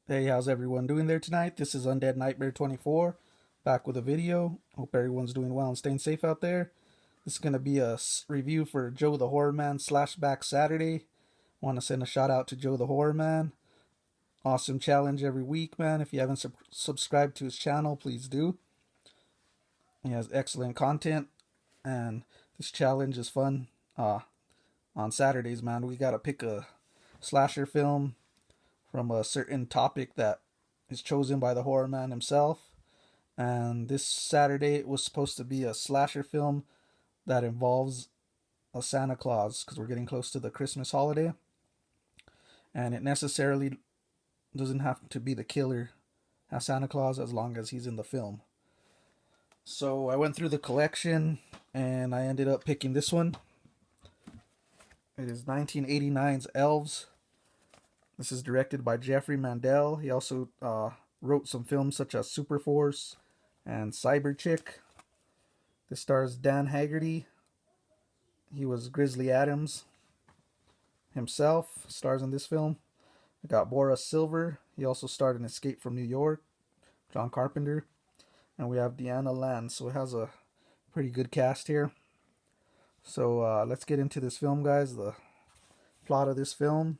Hey, how's everyone doing there tonight? This is Undead Nightmare 24, back with a video. Hope everyone's doing well and staying safe out there. This is going to be a review for Joe the Horror Man Slashback Saturday. Want to send a shout out to Joe the Horror Man. Awesome challenge every week, man. If you haven't subscribed to his channel, please do. He has excellent content, and this challenge is fun. On Saturdays, man, we got to pick a slasher film from a certain topic that is chosen by the horror man himself. And this Saturday it was supposed to be a slasher film that involves a Santa Claus because we're getting close to the Christmas holiday. And it necessarily doesn't have to be the killer as Santa Claus as long as he's in the film. So I went through the collection and I ended up picking this one. It is 1989's Elves. This is directed by Jeffrey Mandel. He also wrote some films such as Superforce and Cyber Chick. This stars Dan Haggerty. He was Grizzly Adams himself, stars in this film. We got Boris Silver. He also starred in Escape from New York, John Carpenter. And we have Deanna Land. So it has a pretty good cast here. So let's get into this film, guys. The plot of this film.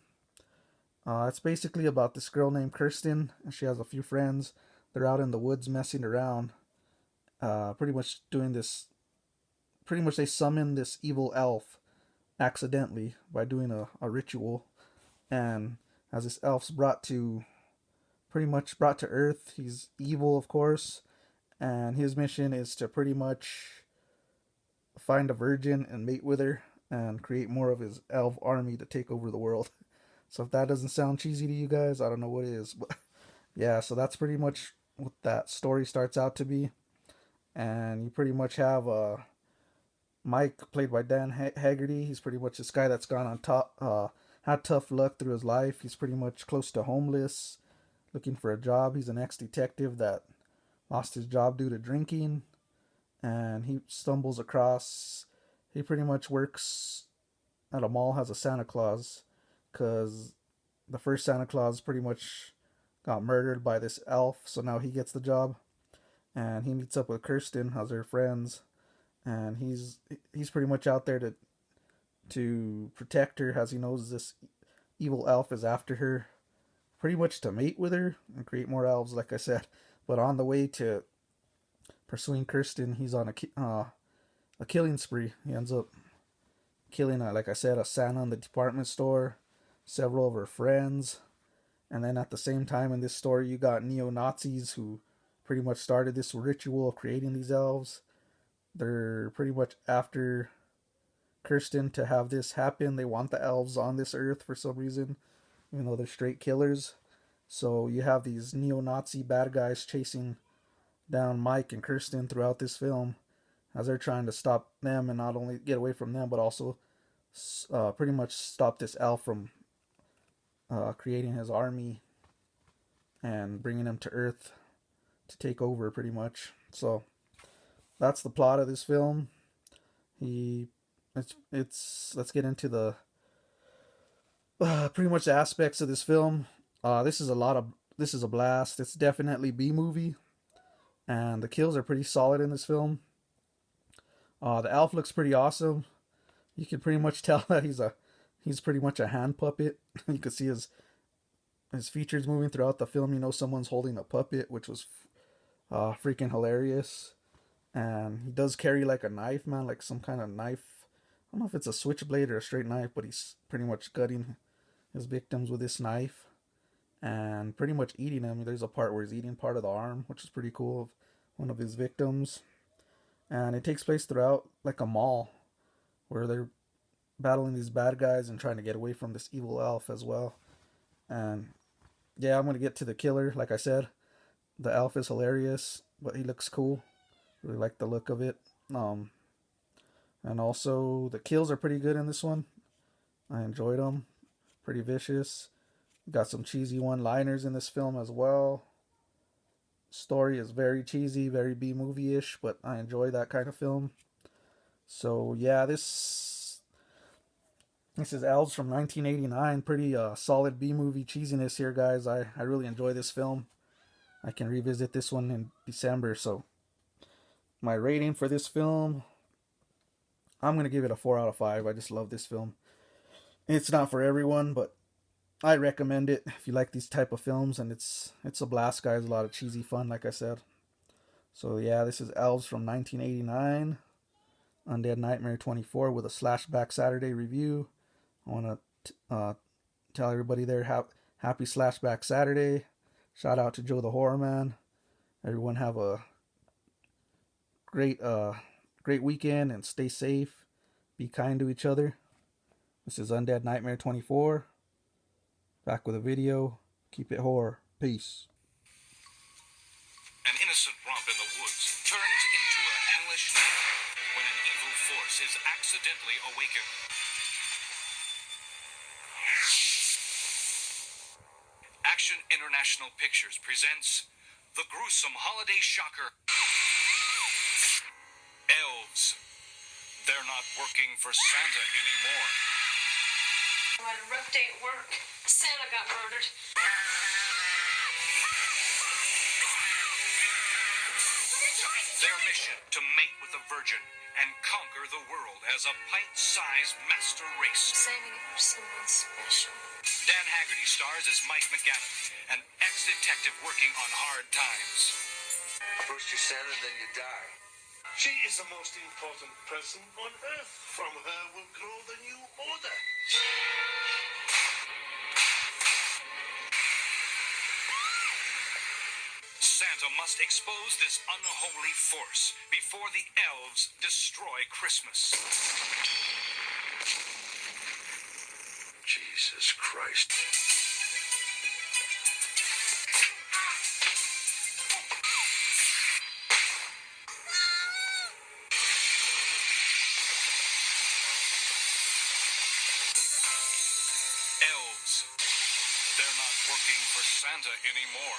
It's basically about this girl named Kirsten, and she has a few friends. They're out in the woods messing around, pretty much doing this. Pretty much they summon this evil elf accidentally by doing a ritual, and as this elf's pretty much brought to Earth, he's evil, of course, and his mission is to pretty much find a virgin and mate with her and create more of his elf army to take over the world. So if that doesn't sound cheesy to you guys, I don't know what is. But yeah, so that's pretty much what that story starts out to be. And you pretty much have Mike, played by Dan Haggerty. He's pretty much this guy that's gone on top, had tough luck through his life. He's pretty much close to homeless, looking for a job. He's an ex-detective that lost his job due to drinking. And he stumbles across, he pretty much works at a mall, has a Santa Claus, because the first Santa Claus pretty much got murdered by this elf, so now he gets the job, and he meets up with Kirsten as their friends, and he's pretty much out there to protect her, as he knows this evil elf is after her, pretty much to mate with her and create more elves, like I said. But on the way to pursuing Kirsten, he's on a killing spree. He ends up killing, like I said, a Santa in the department store, several of her friends, and then at the same time in this story you got neo-Nazis who pretty much started this ritual of creating these elves. They're pretty much after Kirsten to have this happen. They want the elves on this earth for some reason, even though they're straight killers. So you have these neo-Nazi bad guys chasing down Mike and Kirsten throughout this film as they're trying to stop them and not only get away from them but also pretty much stop this elf from creating his army and bringing him to Earth to take over, pretty much. So that's the plot of this film. He, it's let's get into the pretty much the aspects of this film. This is a blast. It's definitely B movie, and the kills are pretty solid in this film. The elf looks pretty awesome. You can pretty much tell that he's pretty much a hand puppet. You can see his features moving throughout the film. You know someone's holding a puppet, which was freaking hilarious. And he does carry like a knife, man, like some kind of knife. I don't know if it's a switchblade or a straight knife, but he's pretty much gutting his victims with this knife and pretty much eating them. There's a part where he's eating part of the arm, which is pretty cool, of one of his victims. And it takes place throughout like a mall where they're battling these bad guys and trying to get away from this evil elf as well. And yeah, I'm gonna get to the killer. Like I said, the elf is hilarious, but he looks cool. Really like the look of it. And also the kills are pretty good in this one. I enjoyed them. Pretty vicious. Got some cheesy one-liners in this film as well. Story is very cheesy, very B movie-ish, but I enjoy that kind of film. So yeah, This is Elves from 1989. Pretty solid B movie cheesiness here, guys. I really enjoy this film. I can revisit this one in December. So my rating for this film, I'm gonna give it a 4 out of 5. I just love this film. It's not for everyone, but I recommend it if you like these type of films, and it's a blast, guys. A lot of cheesy fun, like I said. So yeah, this is Elves from 1989, Undead Nightmare 24 with a Slashback Saturday review. I want to tell everybody there happy Slashback Saturday. Shout out to Joe the Horror Man. Everyone have a great weekend and stay safe. Be kind to each other. This is Undead Nightmare 24. Back with a video. Keep it horror. Peace. An innocent romp in the woods turns into a hellish nightmare when an evil force is accidentally awakened. Action International Pictures presents the gruesome holiday shocker, Elves. They're not working for Santa anymore. I had a rough day at work. Santa got murdered. Their mission to mate with the Virgin and conquer the world as a pint-sized master race. Saving it for someone special. Dan Haggerty stars as Mike McGavin, an ex-detective working on hard times. First you Santa, then you die. She is the most important person on Earth. From her will grow the new order. Santa must expose this unholy force before the elves destroy Christmas. Jesus Christ. Elves. They're not working for Santa anymore.